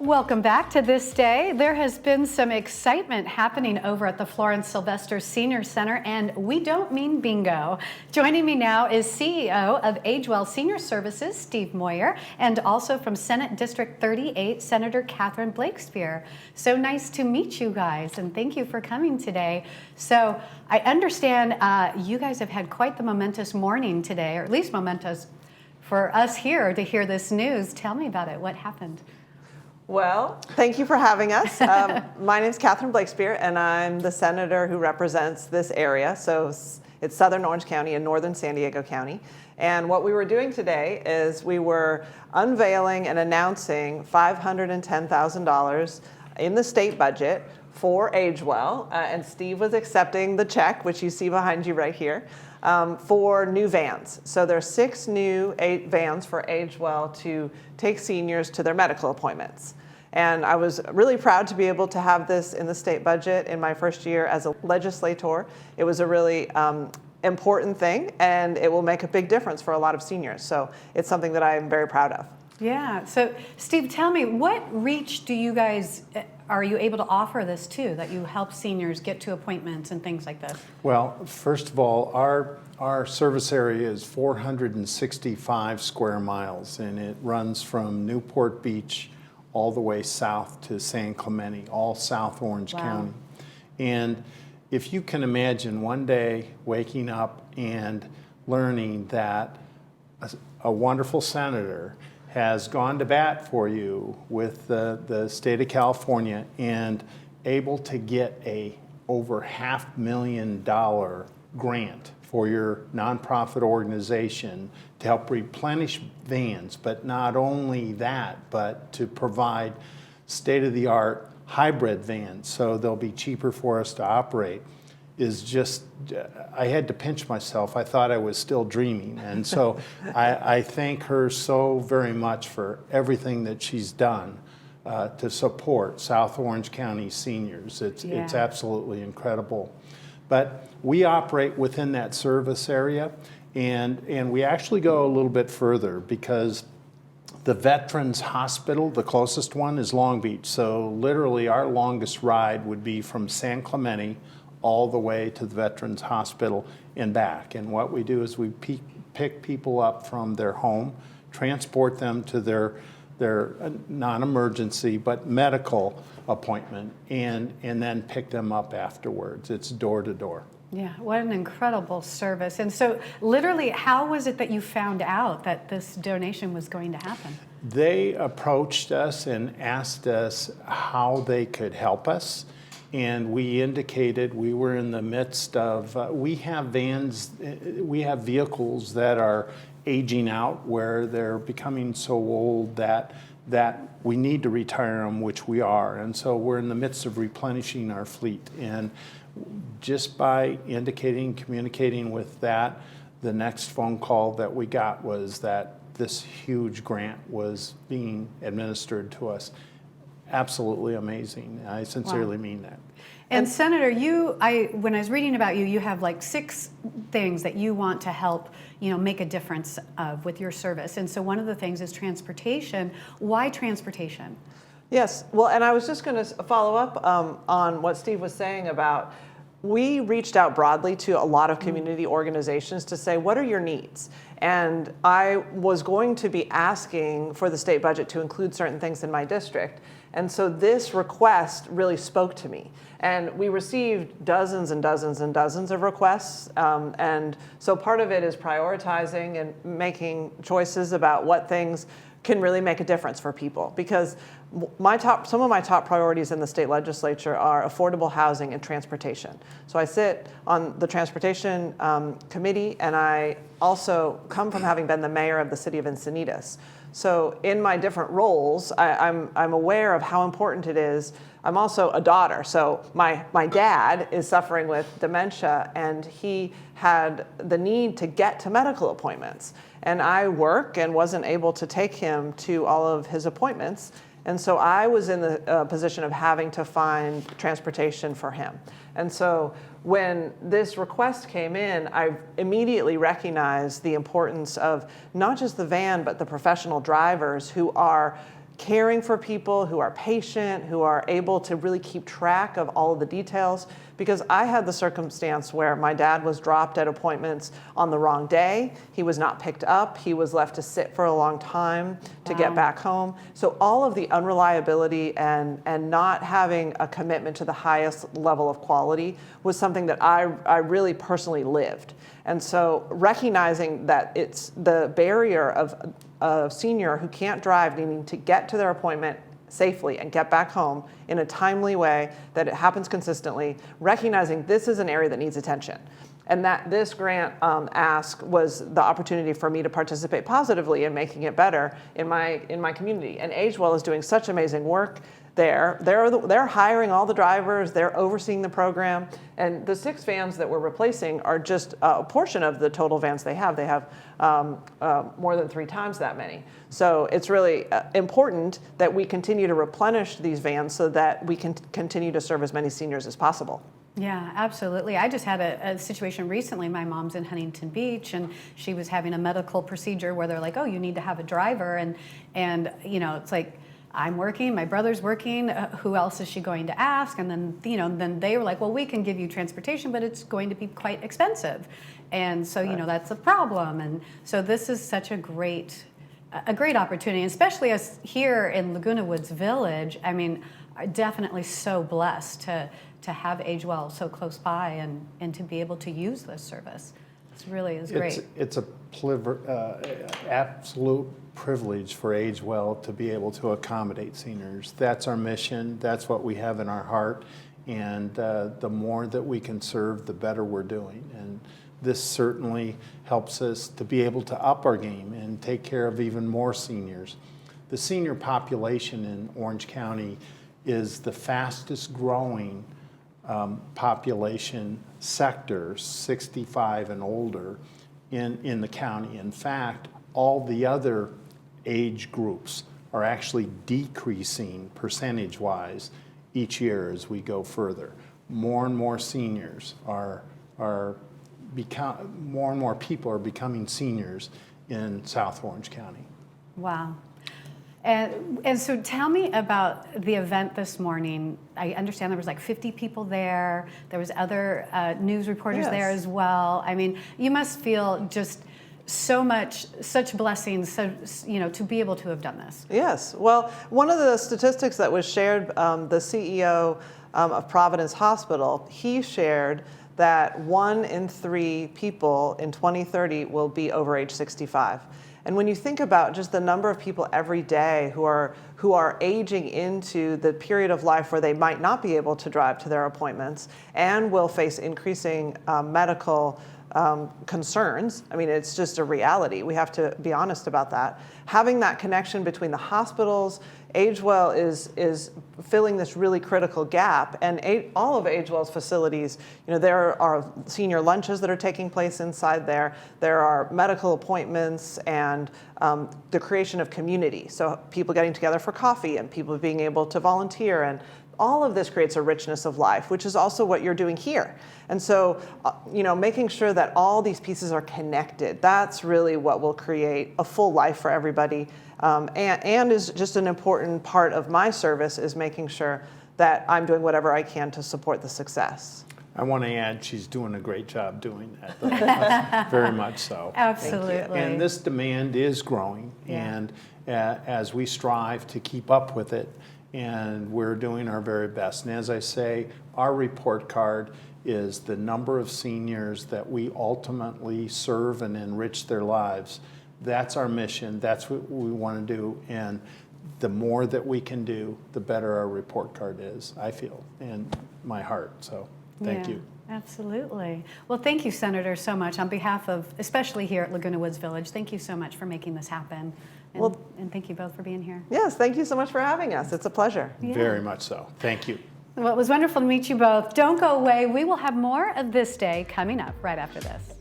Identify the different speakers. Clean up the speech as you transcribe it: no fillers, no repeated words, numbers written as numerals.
Speaker 1: Welcome back to This Day. There has been some excitement happening over at the Florence Sylvester Senior Center, and we don't mean bingo. Joining me now is CEO of AgeWell Senior Services, Steve Moyer, and also from Senate District 38, Senator Catherine Blakespear. So nice to meet you guys, and thank you for coming today. So I understand you guys have had quite the momentous morning today, or at least momentous for us here to hear this news. Tell me about it. What happened?
Speaker 2: Well, thank you for having us. My name is Catherine Blakespear, and I'm the senator who represents this area. So it's Southern Orange County and Northern San Diego County. And what we were doing today is we were unveiling and announcing $510,000 in the state budget for AgeWell. And Steve was accepting the check, which you see behind you right here, for new vans. So there's 6 new vans for AgeWell to take seniors to their medical appointments. And I was really proud to be able to have this in the state budget in my first year as a legislator. It was a really important thing, and it will make a big difference for a lot of seniors. So it's something that I'm very proud of.
Speaker 1: Yeah. So, Steve, tell me, what reach do you guys, are you able to offer this to, that you help seniors get to appointments and things like this?
Speaker 3: Well, first of all, our service area is 465 square miles, and it runs from Newport Beach all the way south to San Clemente, all South Orange County. And if you can imagine one day waking up and learning that a wonderful senator has gone to bat for you with the state of California and able to get a over $500,000 grant for your nonprofit organization to help replenish vans, but not only that, but to provide state-of-the-art hybrid vans so they'll be cheaper for us to operate, is just, I had to pinch myself. I thought I was still dreaming. And so I thank her so very much for everything that she's done to support South Orange County seniors. It's absolutely incredible. But we operate within that service area, and we actually go a little bit further because the Veterans Hospital, the closest one, is Long Beach. So literally our longest ride would be from San Clemente all the way to the Veterans Hospital and back. And what we do is we pick people up from their home, transport them to their non-emergency but medical appointment, and then pick them up afterwards. It's door to door.
Speaker 1: Yeah, what an incredible service. And so literally, how was it that you found out that this donation was going to happen?
Speaker 3: They approached us and asked us how they could help us. And we indicated we were in the midst of, we have vehicles that are aging out where they're becoming so old that we need to retire them, which we are. And so we're in the midst of replenishing our fleet. And just by communicating with that, the next phone call that we got was that this huge grant was being administered to us. Absolutely amazing. I sincerely mean that.
Speaker 1: And Senator, when I was reading about you, you have like 6 things that you want to help, make a difference with your service. And so one of the things is transportation. Why transportation?
Speaker 2: Yes, well, and I was just going to follow up on what Steve was saying about, we reached out broadly to a lot of community organizations to say, what are your needs? And I was going to be asking for the state budget to include certain things in my district. And so this request really spoke to me. And we received dozens and dozens and dozens of requests. And so part of it is prioritizing and making choices about what things can really make a difference for people. Because some of my top priorities in the state legislature are affordable housing and transportation. So I sit on the transportation committee, and I also come from having been the mayor of the city of Encinitas. So in my different roles, I'm aware of how important it is. I'm also a daughter. So my dad is suffering with dementia, and he had the need to get to medical appointments. And I work and wasn't able to take him to all of his appointments. And so I was in the position of having to find transportation for him. And so when this request came in, I immediately recognized the importance of not just the van, but the professional drivers who are caring for people, who are patient, who are able to really keep track of all of the details. Because I had the circumstance where my dad was dropped at appointments on the wrong day. He was not picked up. He was left to sit for a long time to get back home. So all of the unreliability and not having a commitment to the highest level of quality was something that I really personally lived. And so recognizing that it's the barrier of a senior who can't drive needing to get to their appointment safely and get back home in a timely way, that it happens consistently, recognizing this is an area that needs attention. And that this grant ask was the opportunity for me to participate positively in making it better in my community. And AgeWell is doing such amazing work there. They're hiring all the drivers, they're overseeing the program, and the 6 vans that we're replacing are just a portion of the total vans they have. They have more than 3 times that many. So it's really important that we continue to replenish these vans so that we can continue to serve as many seniors as possible.
Speaker 1: Yeah, absolutely. I just had a situation recently. My mom's in Huntington Beach, and she was having a medical procedure where they're like, "Oh, you need to have a driver," and you know, it's like, I'm working, my brother's working, who else is she going to ask? And then, you know, then they were like, well, we can give you transportation, but it's going to be quite expensive. And so, you know, that's a problem. And so this is such a great opportunity, especially us here in Laguna Woods Village. I mean, definitely so blessed to have AgeWell so close by and to be able to use this service. It really is great.
Speaker 3: It's a absolute privilege for AgeWell to be able to accommodate seniors. That's our mission. That's what we have in our heart. And the more that we can serve, the better we're doing. And this certainly helps us to be able to up our game and take care of even more seniors. The senior population in Orange County is the fastest growing population sector, 65 and older, in the county. In fact, all the other age groups are actually decreasing percentage-wise each year as we go further. More and more seniors more and more people are becoming seniors in South Orange County.
Speaker 1: Wow. And so tell me about the event this morning. I understand there was like 50 people there. There was other news reporters there as well. I mean, you must feel just such blessings, so, you know, to be able to have done this.
Speaker 2: Yes. Well, one of the statistics that was shared, the CEO of Providence Hospital, he shared that 1 in 3 people in 2030 will be over age 65. And when you think about just the number of people every day who are aging into the period of life where they might not be able to drive to their appointments and will face increasing medical concerns, I mean, it's just a reality. We have to be honest about that. Having that connection between the hospitals, AgeWell is filling this really critical gap, and all of AgeWell's facilities, you know, there are senior lunches that are taking place inside there. There are medical appointments and the creation of community. So people getting together for coffee and people being able to volunteer, and all of this creates a richness of life, which is also what you're doing here. And so, you know, making sure that all these pieces are connected, that's really what will create a full life for everybody. And is just an important part of my service, is making sure that I'm doing whatever I can to support the success.
Speaker 3: I want to add, she's doing a great job doing that, though. Very much so.
Speaker 1: Absolutely.
Speaker 3: And this demand is growing, and as we strive to keep up with it, and we're doing our very best. And as I say, our report card is the number of seniors that we ultimately serve and enrich their lives. That's our mission. That's what we want to do. And the more that we can do, the better our report card is, I feel, in my heart. So thank you.
Speaker 1: Absolutely. Well, thank you, Senator, so much. On behalf of, especially here at Laguna Woods Village, thank you so much for making this happen. And thank you both for being here.
Speaker 2: Yes, thank you so much for having us. It's a pleasure.
Speaker 1: Yeah.
Speaker 3: Very much so. Thank you.
Speaker 1: Well, it was wonderful to meet you both. Don't go away. We will have more of This Day coming up right after this.